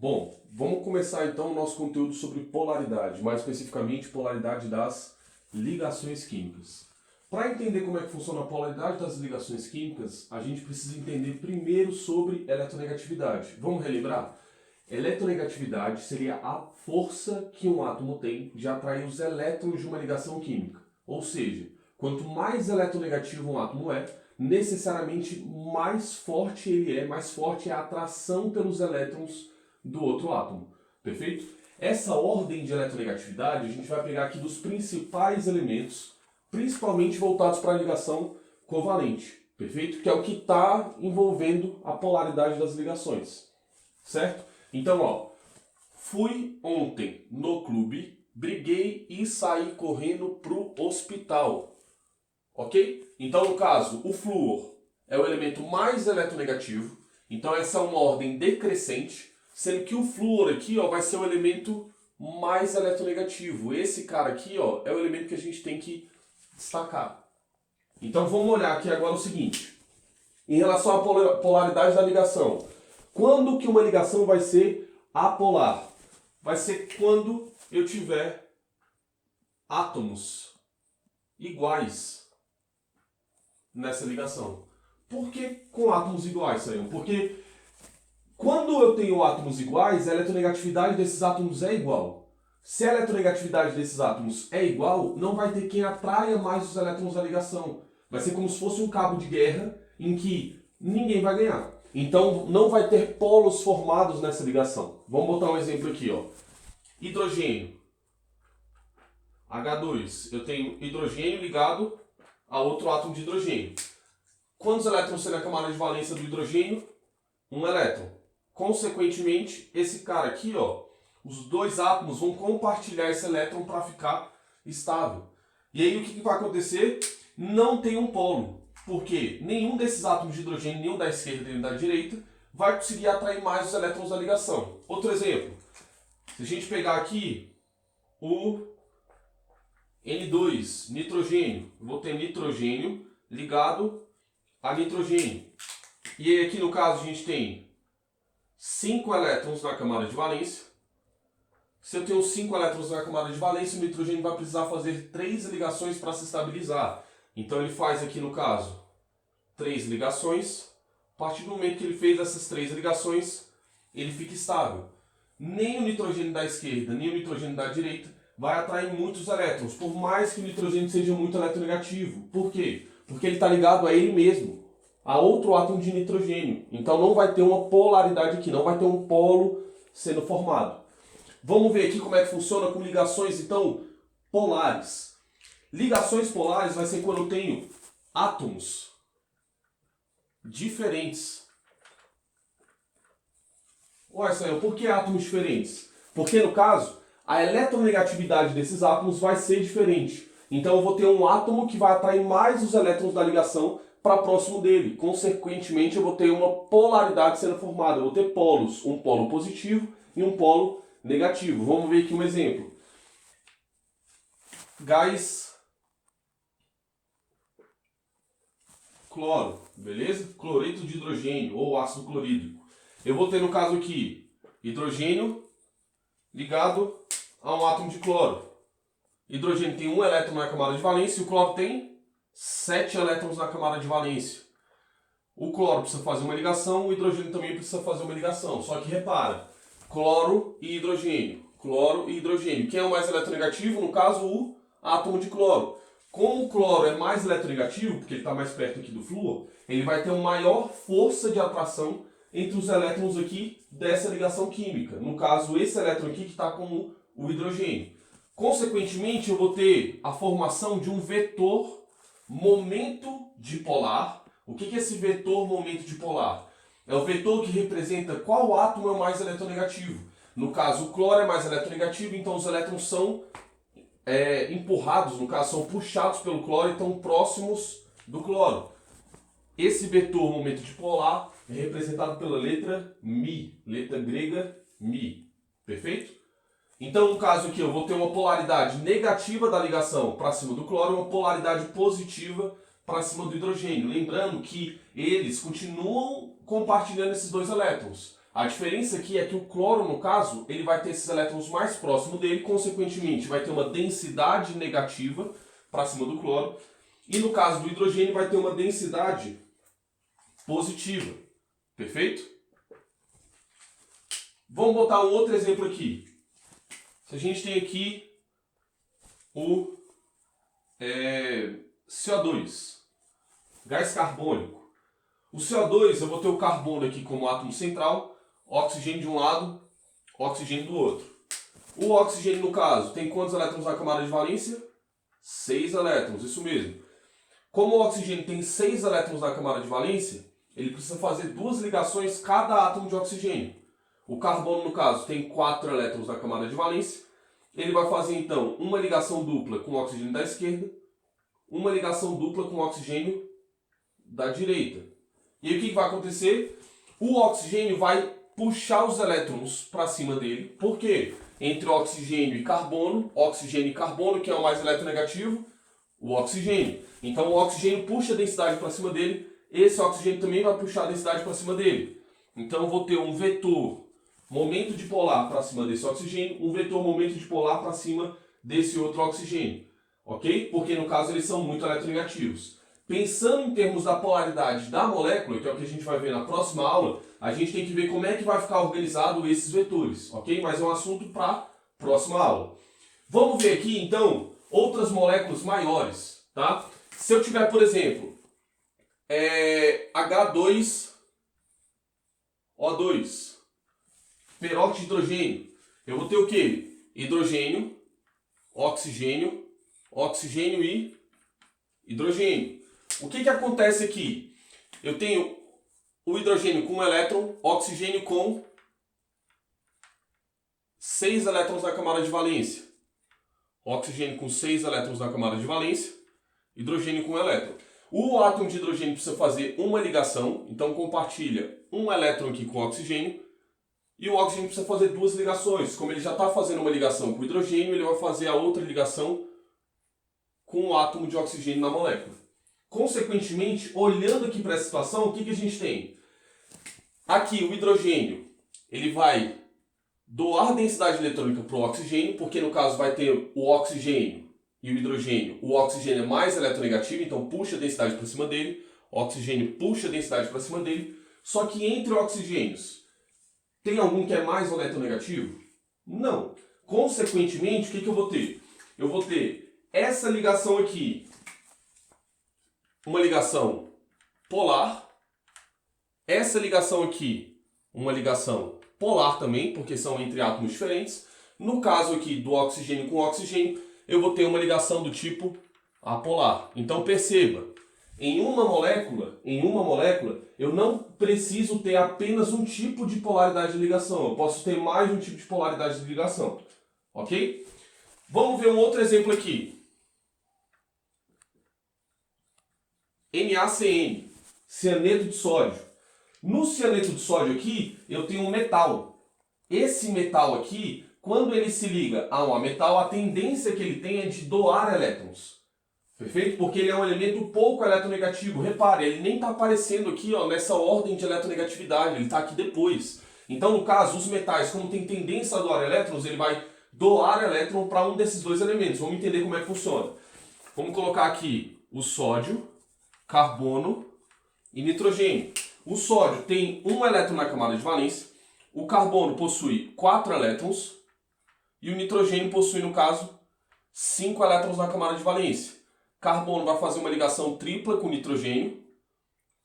Bom, vamos começar então o nosso conteúdo sobre polaridade, mais especificamente polaridade das ligações químicas. Para entender como é que funciona a polaridade das ligações químicas, a gente precisa entender primeiro sobre eletronegatividade. Vamos relembrar? Eletronegatividade seria a força que um átomo tem de atrair os elétrons de uma ligação química. Ou seja, quanto mais eletronegativo um átomo é, necessariamente mais forte ele é, mais forte é a atração pelos elétrons do outro átomo. Perfeito? Essa ordem de eletronegatividade a gente vai pegar aqui dos principais elementos, principalmente voltados para a ligação covalente. Perfeito? Que é o que está envolvendo a polaridade das ligações. Certo? Então, ó, fui ontem no clube, briguei e saí correndo pro hospital. Ok? Então, no caso, o flúor é o elemento mais eletronegativo. Então, essa é uma ordem decrescente, sendo que o flúor aqui, ó, vai ser o elemento mais eletronegativo. Esse cara aqui, ó, é o elemento que a gente tem que destacar. Então, vamos olhar aqui agora o seguinte. Em relação à polaridade da ligação. Quando que uma ligação vai ser apolar? Vai ser quando eu tiver átomos iguais nessa ligação. Por que com átomos iguais, Sayão? Porque quando eu tenho átomos iguais, a eletronegatividade desses átomos é igual. Se a eletronegatividade desses átomos é igual, não vai ter quem atraia mais os elétrons da ligação. Vai ser como se fosse um cabo de guerra em que ninguém vai ganhar. Então não vai ter polos formados nessa ligação. Vamos botar um exemplo aqui, ó. Hidrogênio. H2. Eu tenho hidrogênio ligado a outro átomo de hidrogênio. Quantos elétrons tem na camada de valência do hidrogênio? Um elétron. Consequentemente, esse cara aqui, ó, os dois átomos vão compartilhar esse elétron para ficar estável. E aí o que vai acontecer? Não tem um polo. Porque nenhum desses átomos de hidrogênio, nenhum da esquerda nem da direita, vai conseguir atrair mais os elétrons da ligação. Outro exemplo. Se a gente pegar aqui o N2, nitrogênio, eu vou ter nitrogênio ligado a nitrogênio. E aí aqui no caso a gente tem 5 elétrons na camada de valência. Se eu tenho 5 elétrons na camada de valência, o nitrogênio vai precisar fazer 3 ligações para se estabilizar. Então ele faz aqui no caso 3 ligações. A partir do momento que ele fez essas 3 ligações, ele fica estável. Nem o nitrogênio da esquerda, nem o nitrogênio da direita vai atrair muitos elétrons, por mais que o nitrogênio seja muito eletronegativo. Por quê? Porque ele está ligado a ele mesmo, a outro átomo de nitrogênio. Então não vai ter uma polaridade aqui, não vai ter um polo sendo formado. Vamos ver aqui como é que funciona com ligações, então, polares. Ligações polares vai ser quando eu tenho átomos diferentes. Olha só, por que átomos diferentes? Porque, no caso, a eletronegatividade desses átomos vai ser diferente. Então eu vou ter um átomo que vai atrair mais os elétrons da ligação para próximo dele. Consequentemente, eu vou ter uma polaridade sendo formada. Eu vou ter polos, um polo positivo e um polo negativo. Vamos ver aqui um exemplo. Gás cloro, beleza? Cloreto de hidrogênio ou ácido clorídrico. Eu vou ter no caso aqui hidrogênio ligado a um átomo de cloro. Hidrogênio tem 1 elétron na camada de valência e o cloro tem 7 elétrons na camada de valência. O cloro precisa fazer uma ligação, o hidrogênio também precisa fazer uma ligação. Só que repara, cloro e hidrogênio. Cloro e hidrogênio. Quem é o mais eletronegativo? No caso, o átomo de cloro. Como o cloro é mais eletronegativo, porque ele está mais perto aqui do flúor, ele vai ter uma maior força de atração entre os elétrons aqui dessa ligação química. No caso, esse elétron aqui que está com o hidrogênio. Consequentemente, eu vou ter a formação de um vetor momento dipolar. O que é esse vetor momento dipolar? É o vetor que representa qual átomo é o mais eletronegativo. No caso, o cloro é mais eletronegativo, então os elétrons são empurrados, no caso, são puxados pelo cloro e estão próximos do cloro. Esse vetor momento dipolar é representado pela letra Mi, letra grega Mi. Perfeito? Então, no caso aqui, eu vou ter uma polaridade negativa da ligação para cima do cloro e uma polaridade positiva para cima do hidrogênio. Lembrando que eles continuam compartilhando esses dois elétrons. A diferença aqui é que o cloro, no caso, ele vai ter esses elétrons mais próximos dele, consequentemente vai ter uma densidade negativa para cima do cloro. E no caso do hidrogênio vai ter uma densidade positiva. Perfeito? Vamos botar um outro exemplo aqui. Se a gente tem aqui o CO2, gás carbônico. O CO2, eu vou ter o carbono aqui como átomo central, oxigênio de um lado, oxigênio do outro. O oxigênio, no caso, tem quantos elétrons na camada de valência? 6 elétrons, isso mesmo. Como o oxigênio tem 6 elétrons na camada de valência, ele precisa fazer 2 ligações cada átomo de oxigênio. O carbono, no caso, tem 4 elétrons na camada de valência. Ele vai fazer, então, uma ligação dupla com o oxigênio da esquerda, uma ligação dupla com o oxigênio da direita. E aí o que vai acontecer? O oxigênio vai puxar os elétrons para cima dele. Por quê? Entre oxigênio e carbono, quem é o mais eletronegativo? O oxigênio. Então o oxigênio puxa a densidade para cima dele, esse oxigênio também vai puxar a densidade para cima dele. Então eu vou ter um vetor momento dipolar para cima desse oxigênio, um vetor momento dipolar para cima desse outro oxigênio. Ok? Porque no caso eles são muito eletronegativos. Pensando em termos da polaridade da molécula, que é o que a gente vai ver na próxima aula, a gente tem que ver como é que vai ficar organizado esses vetores, ok? Mas é um assunto para a próxima aula. Vamos ver aqui, então, outras moléculas maiores, tá? Se eu tiver, por exemplo, H2O2, peróxido de hidrogênio, eu vou ter o quê? Hidrogênio, oxigênio, oxigênio e hidrogênio. O que acontece aqui? Eu tenho o hidrogênio com um elétron, oxigênio com 6 elétrons na camada de valência. Oxigênio com 6 elétrons na camada de valência, hidrogênio com um elétron. O átomo de hidrogênio precisa fazer uma ligação, então compartilha um elétron aqui com o oxigênio, e o oxigênio precisa fazer 2 ligações. Como ele já está fazendo uma ligação com o hidrogênio, ele vai fazer a outra ligação com o átomo de oxigênio na molécula. Consequentemente, olhando aqui para essa situação, o que a gente tem? Aqui o hidrogênio, ele vai doar densidade eletrônica para o oxigênio, porque no caso vai ter o oxigênio e o hidrogênio. O oxigênio é mais eletronegativo, então puxa a densidade para cima dele. O oxigênio puxa a densidade para cima dele. Só que entre oxigênios, tem algum que é mais eletronegativo? Não. Consequentemente, o que eu vou ter? Eu vou ter essa ligação aqui, uma ligação polar. Essa ligação aqui, uma ligação polar também, porque são entre átomos diferentes. No caso aqui do oxigênio com oxigênio, eu vou ter uma ligação do tipo apolar. Então perceba, em uma molécula, eu não preciso ter apenas um tipo de polaridade de ligação. Eu posso ter mais de um tipo de polaridade de ligação. Ok? Vamos ver um outro exemplo aqui. NaCN, cianeto de sódio. No cianeto de sódio aqui, eu tenho um metal. Esse metal aqui, quando ele se liga a um metal, a tendência que ele tem é de doar elétrons. Perfeito? Porque ele é um elemento pouco eletronegativo. Repare, ele nem está aparecendo aqui nessa ordem de eletronegatividade, ele está aqui depois. Então, no caso, os metais, como tem tendência a doar elétrons, ele vai doar elétron para um desses dois elementos. Vamos entender como é que funciona. Vamos colocar aqui o sódio, carbono e nitrogênio. O sódio tem um elétron na camada de valência, o carbono possui 4 elétrons e o nitrogênio possui, no caso, 5 elétrons na camada de valência. Carbono vai fazer uma ligação tripla com o nitrogênio.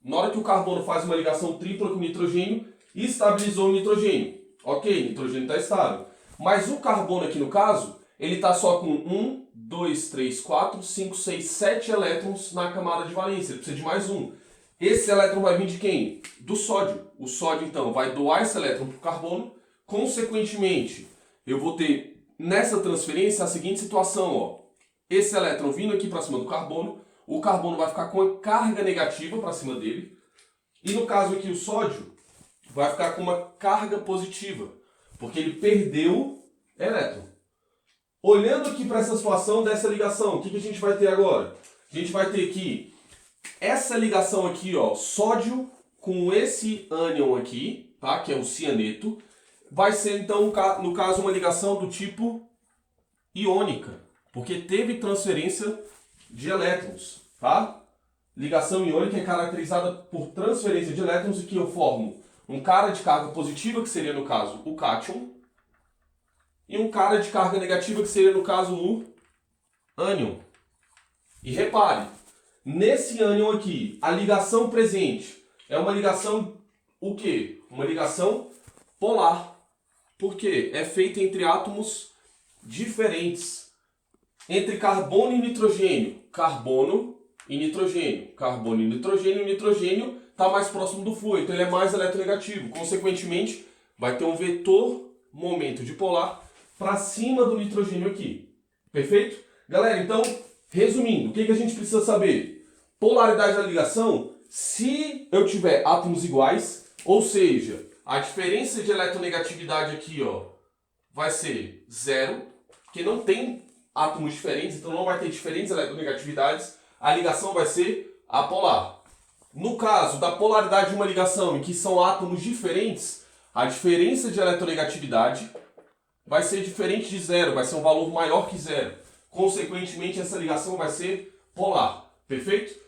Na hora que o carbono faz uma ligação tripla com o nitrogênio, estabilizou o nitrogênio. Ok, o nitrogênio está estável. Mas o carbono aqui, no caso, ele está só com 1, 2, 3, 4, 5, 6, 7 elétrons na camada de valência. Ele precisa de mais um. Esse elétron vai vir de quem? Do sódio. O sódio, então, vai doar esse elétron para o carbono. Consequentemente, eu vou ter nessa transferência a seguinte situação. Ó. Esse elétron vindo aqui para cima do carbono. O carbono vai ficar com a carga negativa para cima dele. E no caso aqui, o sódio vai ficar com uma carga positiva. Porque ele perdeu elétron. Olhando aqui para essa situação dessa ligação, o que a gente vai ter agora? A gente vai ter aqui essa ligação aqui, ó, sódio com esse ânion aqui, tá? Que é o cianeto, vai ser então, no caso, uma ligação do tipo iônica, porque teve transferência de elétrons, tá? Ligação iônica é caracterizada por transferência de elétrons e que eu formo um cara de carga positiva, que seria no caso o cátion, e um cara de carga negativa, que seria no caso o ânion. E repare, nesse ânion aqui, a ligação presente é uma ligação o quê? Uma ligação polar. Por quê? É feita entre átomos diferentes. Entre carbono e nitrogênio, carbono e nitrogênio. Carbono e nitrogênio, o nitrogênio está mais próximo do flúor, então ele é mais eletronegativo. Consequentemente, vai ter um vetor momento dipolar para cima do nitrogênio aqui. Perfeito? Galera, então, resumindo, o que a gente precisa saber? Polaridade da ligação, se eu tiver átomos iguais, ou seja, a diferença de eletronegatividade aqui, ó, vai ser zero, porque não tem átomos diferentes, então não vai ter diferentes eletronegatividades, a ligação vai ser apolar. No caso da polaridade de uma ligação em que são átomos diferentes, a diferença de eletronegatividade vai ser diferente de zero, vai ser um valor maior que zero. Consequentemente, essa ligação vai ser polar. Perfeito?